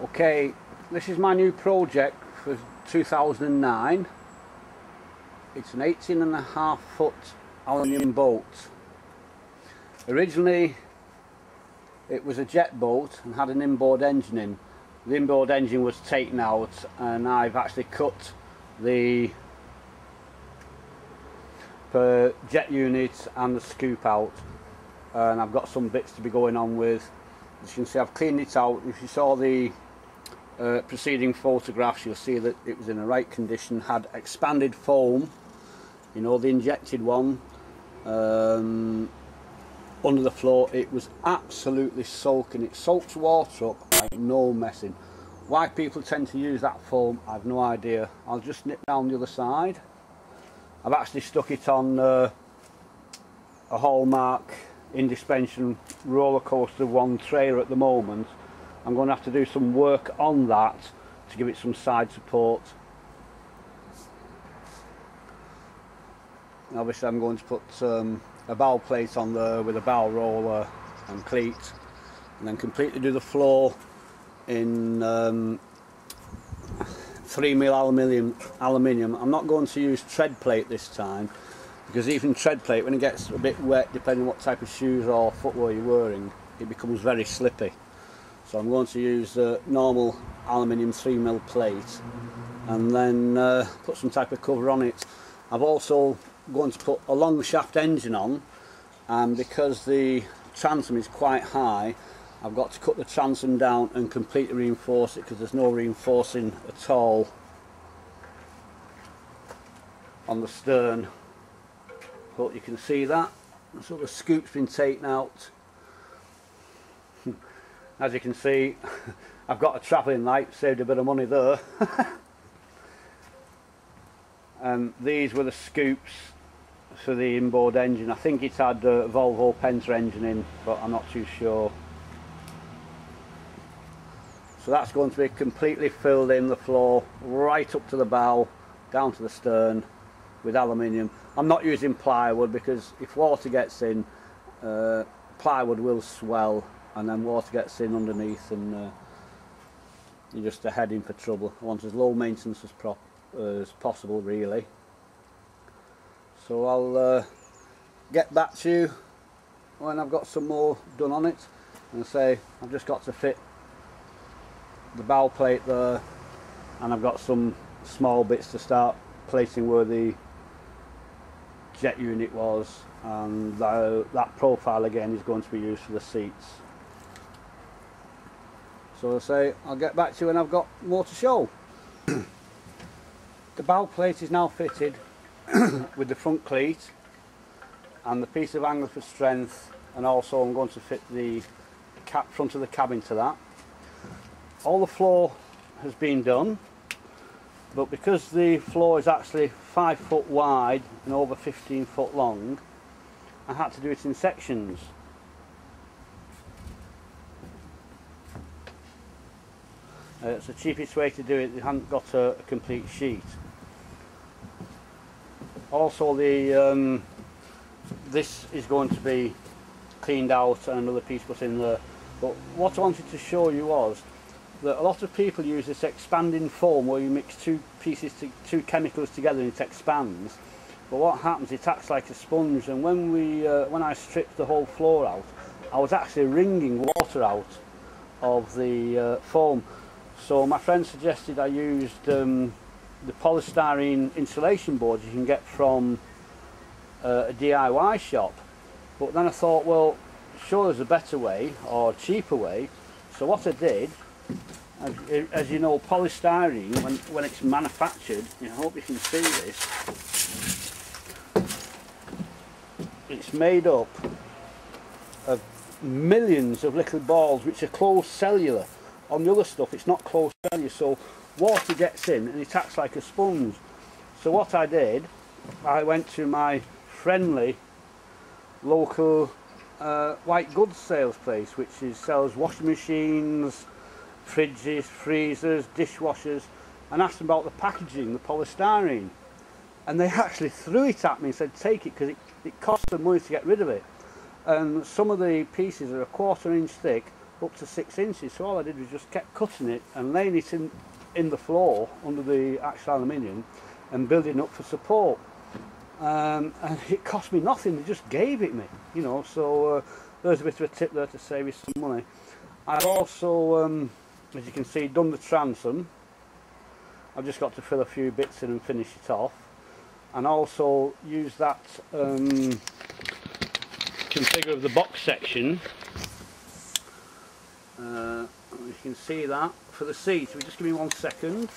Okay, this is my new project for 2009. It's an 18.5 foot aluminium boat. Originally it was a jet boat and had an inboard engine in. The inboard engine was taken out and I've actually cut the jet unit and the scoop out, and I've got some bits to be going on with. As you can see, I've cleaned it out. If you saw the preceding photographs, you'll see that it was in the right condition, had expanded foam, you know, the injected one, under the floor. It was absolutely soaking. It soaks water up like no messing. Why people tend to use that foam, I've no idea. I'll just nip down the other side. I've actually stuck it on a Hallmark Indispension roller coaster one trailer at the moment. I'm going to have to do some work on that to give it some side support. Obviously I'm going to put a bow plate on there with a bow roller and cleat, and then completely do the floor in 3mm aluminium. I'm not going to use tread plate this time, because even tread plate, when it gets a bit wet, depending on what type of shoes or footwear you're wearing, it becomes very slippy. So I'm going to use normal aluminium 3mm plate and then put some type of cover on it. I've also going to put a long shaft engine on, and because the transom is quite high, I've got to cut the transom down and completely reinforce it, because there's no reinforcing at all on the stern. Hope you can see that. So the scoop's been taken out. As you can see, I've got a travelling light, saved a bit of money there. And these were the scoops for the inboard engine. I think it had a Volvo Penta engine in, but I'm not too sure. So that's going to be completely filled in the floor, right up to the bow, down to the stern, with aluminium. I'm not using plywood, because if water gets in, plywood will swell, and then water gets in underneath and you're just heading for trouble. I want as low maintenance as possible, really. So I'll get back to you when I've got some more done on it. And say I've just got to fit the bow plate there, and I've got some small bits to start placing where the jet unit was, and that profile again is going to be used for the seats. So I say I'll get back to you when I've got more to show. The bow plate is now fitted with the front cleat and the piece of angler for strength, and also I'm going to fit the front of the cabin to that. All the floor has been done, but because the floor is actually 5 foot wide and over 15 foot long, I had to do it in sections. It's the cheapest way to do it. They hadn't got a complete sheet. Also, this is going to be cleaned out and another piece put in there. But what I wanted to show you was that a lot of people use this expanding foam, where you mix two chemicals together and it expands. But what happens, it acts like a sponge, and when I stripped the whole floor out, I was actually wringing water out of the foam. So my friend suggested I used the polystyrene insulation boards you can get from a DIY shop. But then I thought, well, sure, there's a better way or a cheaper way. So what I did, as you know, polystyrene, when it's manufactured, I hope you can see this, it's made up of millions of little balls which are closed cellular. On the other stuff, it's not closed cellular, so water gets in and it acts like a sponge. So what I did, I went to my friendly local white goods sales place, which sells washing machines, fridges, freezers, dishwashers, and asked them about the packaging, the polystyrene. And they actually threw it at me and said take it, because it cost them money to get rid of it. And some of the pieces are 1/4 inch thick, up to 6 inches. So all I did was just kept cutting it and laying it in the floor under the actual aluminium and building up for support. And it cost me nothing, they just gave it me, you know. So there's a bit of a tip there to save you some money. I've also, as you can see, done the transom. I've just got to fill a few bits in and finish it off, and also use that configure of the box section. You can see that for the seat. So just give me 1 second.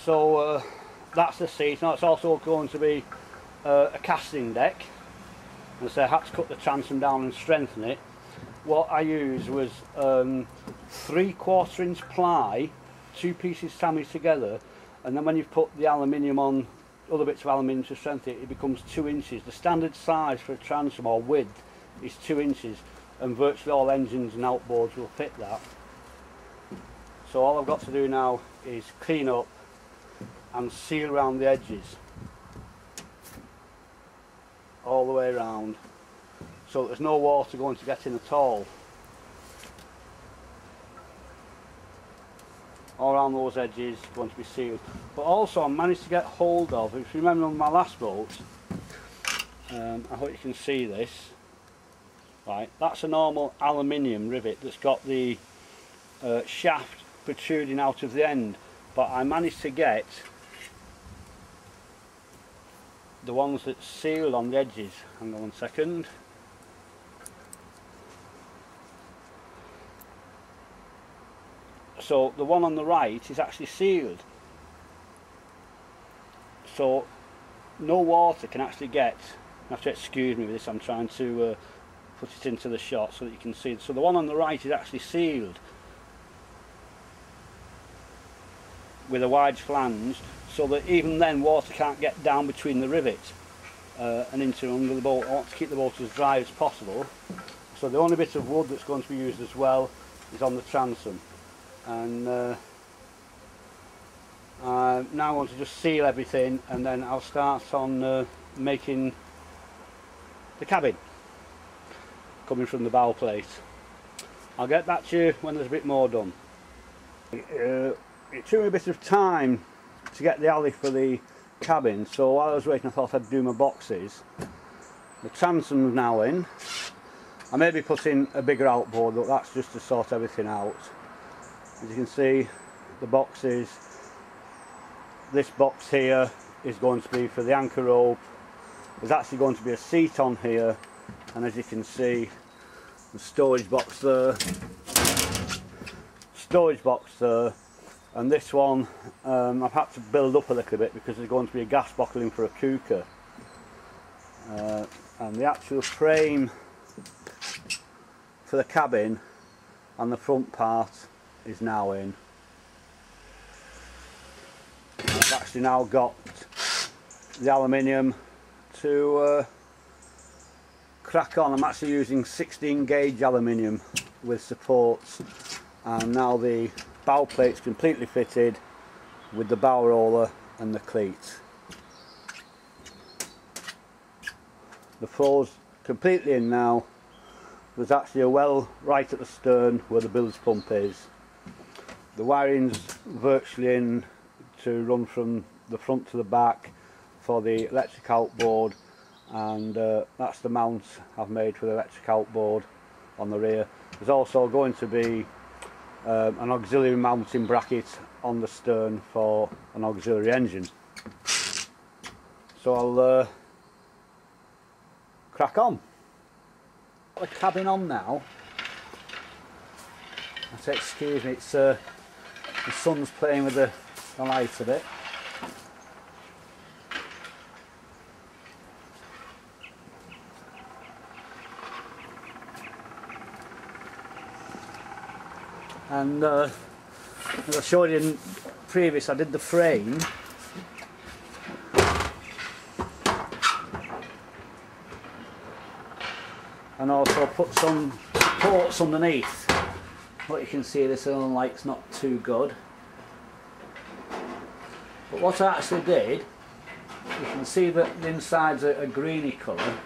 So that's the seat. Now it's also going to be a casting deck. And so I had to cut the transom down and strengthen it. What I used was 3/4 inch ply, 2 pieces sandwiched together, and then when you've put the aluminium on, other bits of aluminium to strengthen it, it becomes 2 inches. The standard size for a transom or width is 2 inches, and virtually all engines and outboards will fit that. So all I've got to do now is clean up and seal around the edges all the way around, so there's no water going to get in at all. All around those edges going to be sealed. But also I managed to get hold of, if you remember on my last boat, I hope you can see this, right, that's a normal aluminium rivet that's got the shaft protruding out of the end, but I managed to get the ones that sealed on the edges. Hang on 1 second. So the one on the right is actually sealed, so no water can actually get. You have to excuse me with this, I'm trying to put it into the shot so that you can see. So the one on the right is actually sealed with a wide flange, so that even then water can't get down between the rivet and into under the boat. I want to keep the boat as dry as possible, so the only bit of wood that's going to be used as well is on the transom. And now I want to just seal everything, and then I'll start on making the cabin coming from the bow plate. I'll get back to you when there's a bit more done. It took me a bit of time to get the alley for the cabin, so while I was waiting I thought I'd do my boxes. The transom's now in. I may be putting a bigger outboard, but that's just to sort everything out. As you can see, the boxes, this box here is going to be for the anchor rope. There's actually going to be a seat on here, and as you can see, the storage box there, and this one I've had to build up a little bit because there's going to be a gas bottle in for a cooker, and the actual frame for the cabin and the front part is now in. I've actually now got the aluminium to crack on. I'm actually using 16 gauge aluminium with supports, and now the bow plate's completely fitted with the bow roller and the cleat. The floor's completely in now. There's actually a well right at the stern where the bilge pump is. The wiring's virtually in to run from the front to the back for the electric outboard, and that's the mount I've made for the electric outboard on the rear. There's also going to be an auxiliary mounting bracket on the stern for an auxiliary engine. So I'll crack on. Got the cabin on now. I say excuse me, it's the sun's playing with the light a bit. And as I showed you in previous, I did the frame. and also put some supports underneath. What you can see, this Northern Light's not too good. But what I actually did, you can see that the inside's a greeny colour.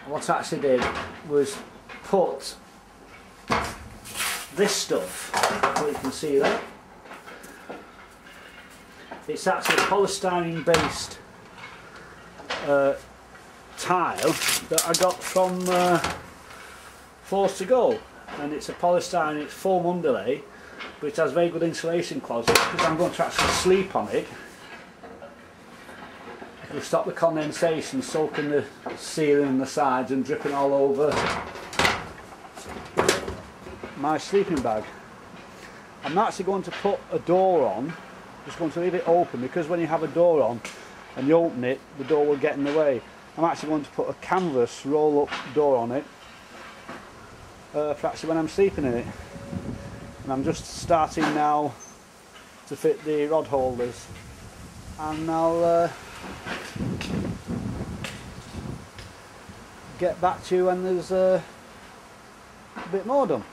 What I actually did was put this stuff, what you can see there. It's actually polystyrene based tile that I got from Floors to Go, and it's a polystyrene, it's foam underlay, but it has very good insulation quality because I'm going to actually sleep on it. It'll stop the condensation soaking the ceiling and the sides and dripping all over my sleeping bag. I'm not actually going to put a door on, just going to leave it open, because when you have a door on and you open it, the door will get in the way. I'm actually going to put a canvas roll up door on it for actually when I'm sleeping in it. And I'm just starting now to fit the rod holders, and I'll get back to you when there's a bit more done.